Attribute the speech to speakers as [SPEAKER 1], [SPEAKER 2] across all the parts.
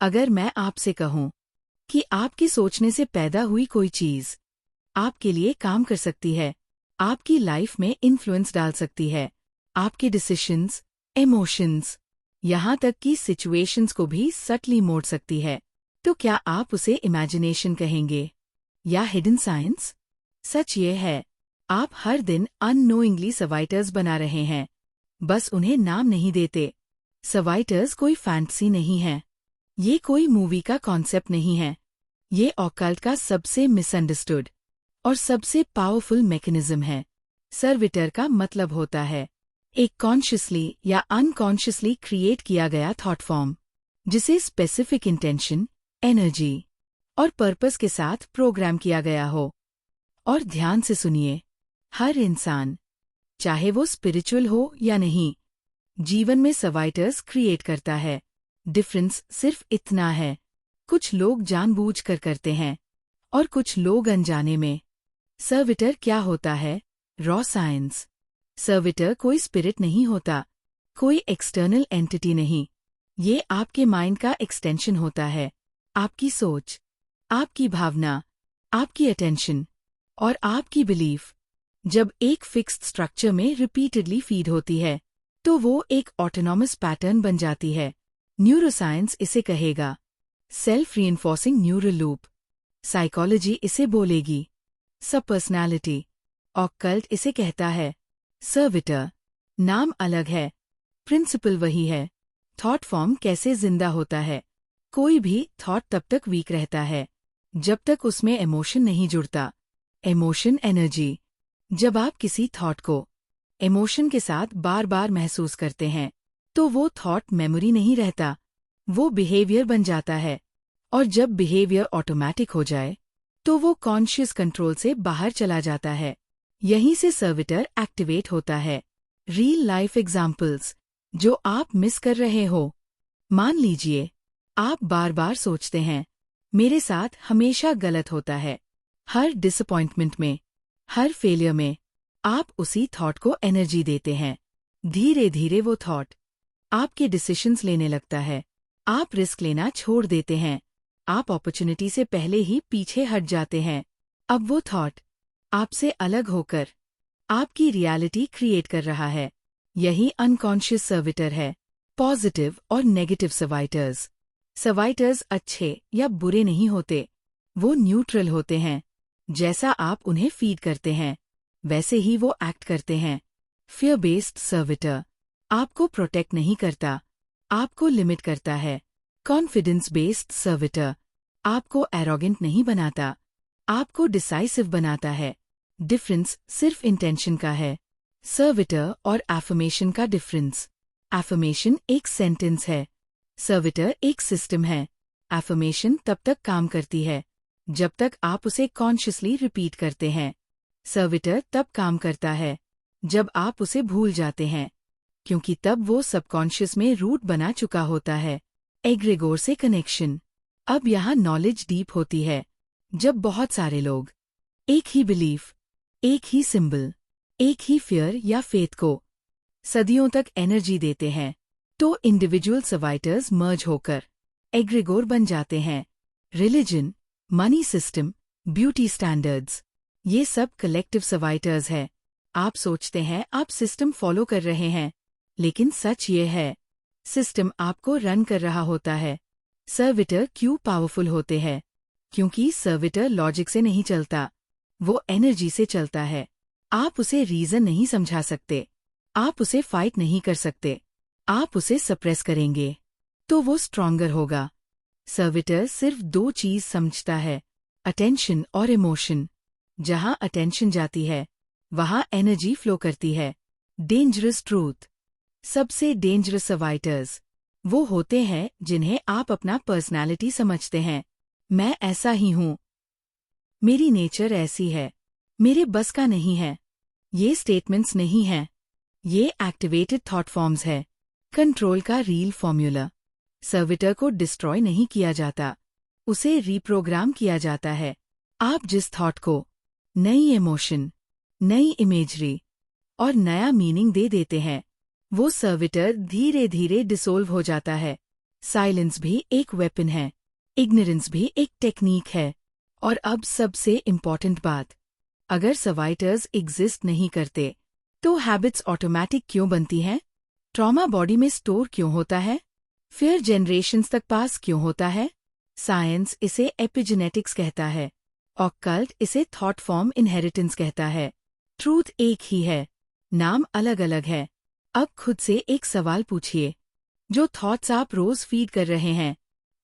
[SPEAKER 1] अगर मैं आपसे कहूं कि आपके सोचने से पैदा हुई कोई चीज आपके लिए काम कर सकती है, आपकी लाइफ में इन्फ्लुएंस डाल सकती है, आपके डिसीशंस, इमोशंस, यहाँ तक कि सिचुएशंस को भी सटली मोड़ सकती है, तो क्या आप उसे इमेजिनेशन कहेंगे या हिडन साइंस? सच ये है, आप हर दिन अननोइंगली सर्वाइटर्स बना रहे हैं, बस उन्हें नाम नहीं देते। सर्वाइटर्स कोई फैंटेसी नहीं है, ये कोई मूवी का कॉन्सेप्ट नहीं है, ये ऑकल्ट का सबसे मिसअंडरस्टूड और सबसे पावरफुल मैकेनिज्म है। सर्विटर का मतलब होता है एक कॉन्शियसली या अनकॉन्शियसली क्रिएट किया गया थॉट फॉर्म, जिसे स्पेसिफिक इंटेंशन, एनर्जी और पर्पस के साथ प्रोग्राम किया गया हो। और ध्यान से सुनिए, हर इंसान, चाहे वो स्पिरिचुअल हो या नहीं, जीवन में सर्वाइटर्स क्रिएट करता है। डिफरेंस सिर्फ इतना है, कुछ लोग जानबूझकर करते हैं और कुछ लोग अनजाने में। सर्विटर क्या होता है? Raw science. सर्विटर कोई स्पिरिट नहीं होता, कोई एक्सटर्नल एंटिटी नहीं। ये आपके माइंड का एक्सटेंशन होता है, आपकी सोच, आपकी भावना, आपकी अटेंशन और आपकी बिलीफ जब एक फिक्स्ड स्ट्रक्चर में रिपीटेडली फीड होती है, तो वो एक ऑटोनॉमस पैटर्न बन जाती है। न्यूरोसाइंस इसे कहेगा self reinforcing neural loop, psychology इसे बोलेगी सब पर्सनैलिटी, ऑकल्ट इसे कहता है सर्विटर। नाम अलग है, प्रिंसिपल वही है। थॉट फॉर्म कैसे जिंदा होता है? कोई भी थॉट तब तक वीक रहता है जब तक उसमें इमोशन नहीं जुड़ता। Emotion energy. जब आप किसी थॉट को इमोशन के साथ बार बार महसूस करते हैं, तो वो थॉट मेमोरी नहीं रहता, वो बिहेवियर बन जाता है। और जब बिहेवियर ऑटोमेटिक हो जाए, तो वो कॉन्शियस कंट्रोल से बाहर चला जाता है। यहीं से सर्विटर एक्टिवेट होता है। रियल लाइफ एग्जाम्पल्स जो आप मिस कर रहे हो। मान लीजिए, आप बार बार सोचते हैं, मेरे साथ हमेशा गलत होता है। हर डिसअपॉइंटमेंट में, हर फेलियर में आप उसी थॉट को एनर्जी देते हैं। धीरे धीरे वो थॉट आपके डिसीजंस लेने लगता है। आप रिस्क लेना छोड़ देते हैं, आप अपॉर्चुनिटी से पहले ही पीछे हट जाते हैं। अब वो थॉट आपसे अलग होकर आपकी रियलिटी क्रिएट कर रहा है। यही अनकॉन्शियस सर्विटर है। पॉजिटिव और नेगेटिव सर्वाइटर्स। सर्वाइटर्स अच्छे या बुरे नहीं होते, वो न्यूट्रल होते हैं। जैसा आप उन्हें फीड करते हैं, वैसे ही वो एक्ट करते हैं। फियर बेस्ड सर्विटर आपको प्रोटेक्ट नहीं करता, आपको लिमिट करता है। कॉन्फिडेंस बेस्ड सर्विटर आपको एरोगेंट नहीं बनाता, आपको डिसाइसिव बनाता है। डिफरेंस सिर्फ इंटेंशन का है। सर्विटर और एफर्मेशन का डिफरेंस। एफर्मेशन एक सेंटेंस है, सर्विटर एक सिस्टम है। एफर्मेशन तब तक काम करती है जब तक आप उसे कॉन्शियसली रिपीट करते हैं। सर्विटर तब काम करता है जब आप उसे भूल जाते हैं, क्योंकि तब वो सबकॉन्शियस में रूट बना चुका होता है। एग्रेगोर से कनेक्शन। अब यहाँ नॉलेज डीप होती है। जब बहुत सारे लोग एक ही बिलीफ, एक ही सिंबल, एक ही फियर या फेथ को सदियों तक एनर्जी देते हैं, तो इंडिविजुअल सर्वाइटर्स मर्ज होकर एग्रेगोर बन जाते हैं। Religion, money system, beauty standards, ये सब कलेक्टिव सर्वाइटर्स है। आप सोचते हैं आप सिस्टम फॉलो कर रहे हैं, लेकिन सच ये है, सिस्टम आपको रन कर रहा होता है। सर्विटर क्यों पावरफुल होते हैं? क्योंकि सर्विटर लॉजिक से नहीं चलता, वो एनर्जी से चलता है। आप उसे रीजन नहीं समझा सकते, आप उसे फाइट नहीं कर सकते, आप उसे सप्रेस करेंगे तो वो स्ट्रॉन्गर होगा। सर्विटर सिर्फ दो चीज समझता है, अटेंशन और इमोशन। जहां अटेंशन जाती है, वहां एनर्जी फ्लो करती है। Dangerous truth. सबसे डेंजरस सर्वाइटर्स वो होते हैं जिन्हें आप अपना पर्सनालिटी समझते हैं। मैं ऐसा ही हूं, मेरी नेचर ऐसी है, मेरे बस का नहीं है। ये स्टेटमेंट्स नहीं हैं, ये एक्टिवेटेड थॉट फॉर्म्स है। कंट्रोल का रील फॉर्मूला। सर्विटर को डिस्ट्रॉय नहीं किया जाता, उसे रीप्रोग्राम किया जाता है। आप जिस थॉट को नई इमोशन, नई इमेजरी और नया मीनिंग दे देते हैं, वो सर्विटर धीरे धीरे डिसोल्व हो जाता है। साइलेंस भी एक वेपन है, इग्नोरेंस भी एक टेक्निक है। और अब सबसे इम्पॉर्टेंट बात, अगर सर्वाइटर्स एग्जिस्ट नहीं करते तो हैबिट्स ऑटोमैटिक क्यों बनती हैं? ट्रॉमा बॉडी में स्टोर क्यों होता है? फिर जनरेशन्स तक पास क्यों होता है? साइंस इसे एपिजेनेटिक्स कहता है, ऑकल्ट इसे थॉट फॉर्म इनहेरिटेंस कहता है। ट्रूथ एक ही है, नाम अलग अलग है। अब खुद से एक सवाल पूछिए, जो थॉट्स आप रोज फीड कर रहे हैं,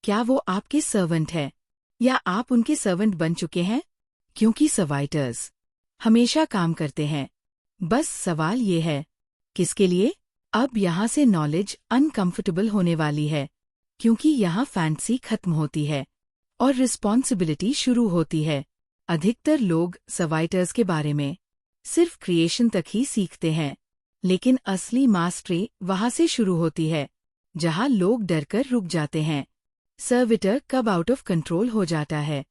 [SPEAKER 1] क्या वो आपके सर्वेंट है या आप उनके सर्वेंट बन चुके हैं? क्योंकि सर्वाइटर्स हमेशा काम करते हैं। बस सवाल ये है, किसके लिए? अब यहाँ से नॉलेज अनकंफर्टेबल होने वाली है, क्योंकि यहाँ फैंटेसी खत्म होती है और रिस्पॉन्सिबिलिटी शुरू होती है। अधिकतर लोग सर्वाइटर्स के बारे में सिर्फ क्रिएशन तक ही सीखते हैं, लेकिन असली मास्टरी वहाँ से शुरू होती है जहाँ लोग डरकर रुक जाते हैं। सर्विटर कब आउट ऑफ कंट्रोल हो जाता है?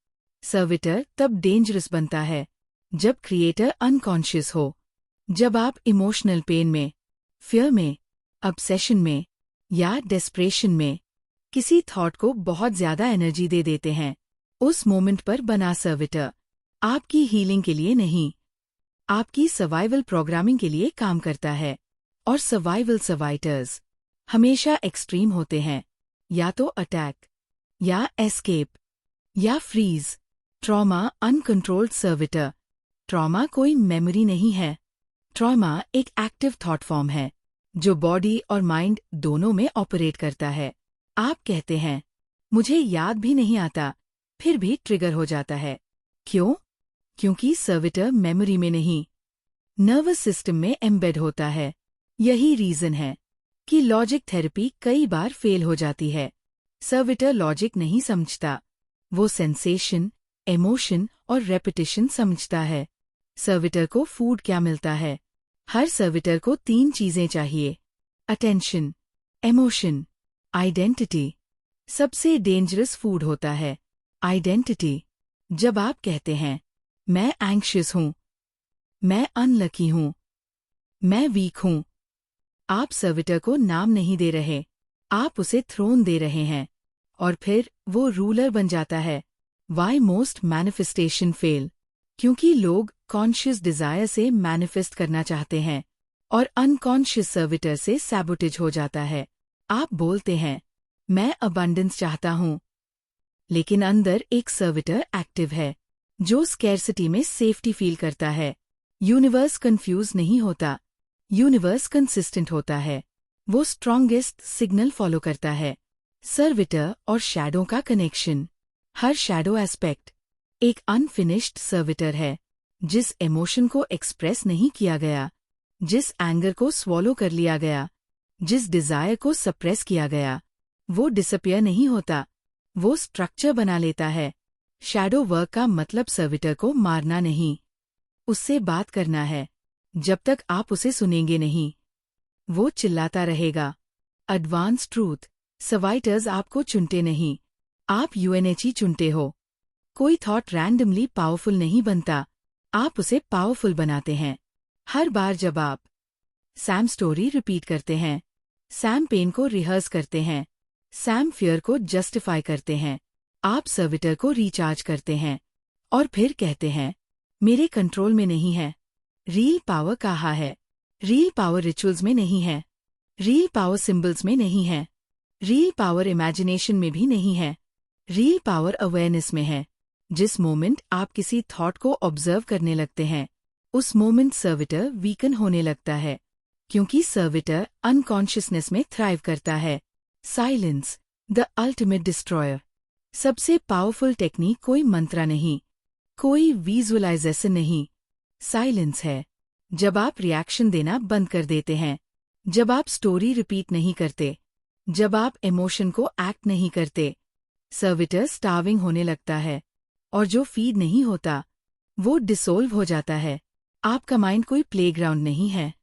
[SPEAKER 1] सर्विटर तब डेंजरस बनता है जब क्रिएटर अनकॉन्शियस हो, जब आप इमोशनल पेन में, फियर में, ऑब्सेशन में या डेस्परेशन में किसी थॉट को बहुत ज्यादा एनर्जी दे देते हैं। उस मोमेंट पर बना सर्विटर आपकी हीलिंग के लिए नहीं, आपकी सर्वाइवल प्रोग्रामिंग के लिए काम करता है। और सर्वाइवल सर्वाइटर्स हमेशा एक्सट्रीम होते हैं, या तो अटैक या एस्केप या freeze. Trauma uncontrolled servitor. Trauma कोई मेमोरी नहीं है, ट्रॉमा एक एक्टिव थॉट फॉर्म है जो बॉडी और माइंड दोनों में ऑपरेट करता है। आप कहते हैं, मुझे याद भी नहीं आता, फिर भी ट्रिगर हो जाता है। क्यों? क्योंकि सर्विटर मेमोरी में नहीं, नर्वस सिस्टम में एम्बेड होता है। यही रीजन है कि लॉजिक थेरेपी कई बार फेल हो जाती है। सर्विटर लॉजिक नहीं समझता, वो सेंसेशन, इमोशन और रेपिटेशन समझता है। सर्विटर को फूड क्या मिलता है? हर सर्विटर को 3 चीजें चाहिए, अटेंशन, इमोशन, आइडेंटिटी। सबसे डेंजरस फूड होता है आइडेंटिटी। जब आप कहते हैं, मैं एंग्शियस हूं, मैं अनलकी हूं, मैं वीक हूं, आप सर्विटर को नाम नहीं दे रहे, आप उसे थ्रोन दे रहे हैं, और फिर वो रूलर बन जाता है। Why most manifestation fail? क्योंकि लोग कॉन्शियस डिजायर से मैनिफेस्ट करना चाहते हैं और अनकॉन्शियस सर्विटर से सैबोटेज हो जाता है। आप बोलते हैं, मैं अबंडेंस चाहता हूं, लेकिन अंदर एक सर्विटर एक्टिव है जो स्कैर्सिटी में सेफ्टी फील करता है। यूनिवर्स कंफ्यूज नहीं होता, यूनिवर्स कंसिस्टेंट होता है। वो स्ट्रॉन्गेस्ट सिग्नल फॉलो करता है। सर्विटर और शैडो का कनेक्शन। हर शैडो एस्पेक्ट एक अनफिनिश्ड सर्विटर है, जिस इमोशन को एक्सप्रेस नहीं किया गया, जिस एंगर को स्वॉलो कर लिया गया, जिस डिजायर को सप्रेस किया गया, वो डिसअपियर नहीं होता, वो स्ट्रक्चर बना लेता है। शैडो वर्क का मतलब सर्विटर को मारना नहीं, उससे बात करना है। जब तक आप उसे सुनेंगे नहीं, वो चिल्लाता रहेगा। एडवांस ट्रूथ, सर्वाइटर्स आपको चुनते नहीं, आप यूएनएचई चुनते हो। कोई थॉट रैंडमली पावरफुल नहीं बनता, आप उसे पावरफुल बनाते हैं। हर बार जब आप सैम स्टोरी रिपीट करते हैं, सैम पेन को रिहर्स करते हैं, सैम फियर को जस्टिफाई करते हैं, आप सर्विटर को रिचार्ज करते हैं और फिर कहते हैं, मेरे कंट्रोल में नहीं है। रियल पावर कहाँ है? रियल पावर रिचुअल्स में नहीं है, रियल पावर सिंबल्स में नहीं है, रियल पावर इमेजिनेशन में भी नहीं है, रियल पावर अवेयरनेस में है। जिस मोमेंट आप किसी थॉट को ऑब्जर्व करने लगते हैं, उस मोमेंट सर्विटर वीकन होने लगता है, क्योंकि सर्विटर अनकॉन्शियसनेस में थ्राइव करता है। Silence, the ultimate destroyer. सबसे पावरफुल टेक्निक कोई मंत्रा नहीं, कोई विजुअलाइजेशन नहीं, साइलेंस है। जब आप रिएक्शन देना बंद कर देते हैं, जब आप स्टोरी रिपीट नहीं करते, जब आप इमोशन को एक्ट नहीं करते, सर्विटर स्टार्विंग होने लगता है, और जो फीड नहीं होता, वो डिसोल्व हो जाता है। आपका माइंड कोई प्लेग्राउंड नहीं है,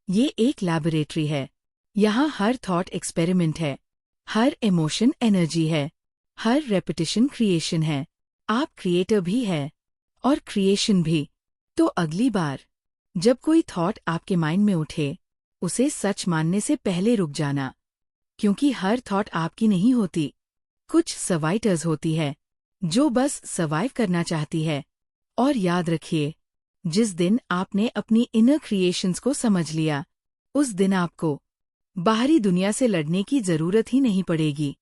[SPEAKER 1] ये एक लैबोरेटरी है। यहाँ हर थॉट एक्सपेरिमेंट है, हर इमोशन एनर्जी है, हर रेपिटेशन क्रिएशन है। आप क्रिएटर भी है और क्रिएशन भी। तो अगली बार जब कोई थॉट आपके माइंड में उठे, उसे सच मानने से पहले रुक जाना। क्योंकि हर थॉट आपकी नहीं होती। कुछ सर्वाइवर्स होती है जो बस सर्वाइव करना चाहती है। और याद रखिए, जिस दिन आपने अपनी इनर क्रिएशंस को समझ लिया, उस दिन आपको बाहरी दुनिया से लड़ने की जरूरत ही नहीं पड़ेगी,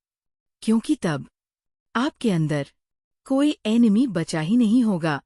[SPEAKER 1] क्योंकि तब आपके अंदर कोई एनिमी बचा ही नहीं होगा।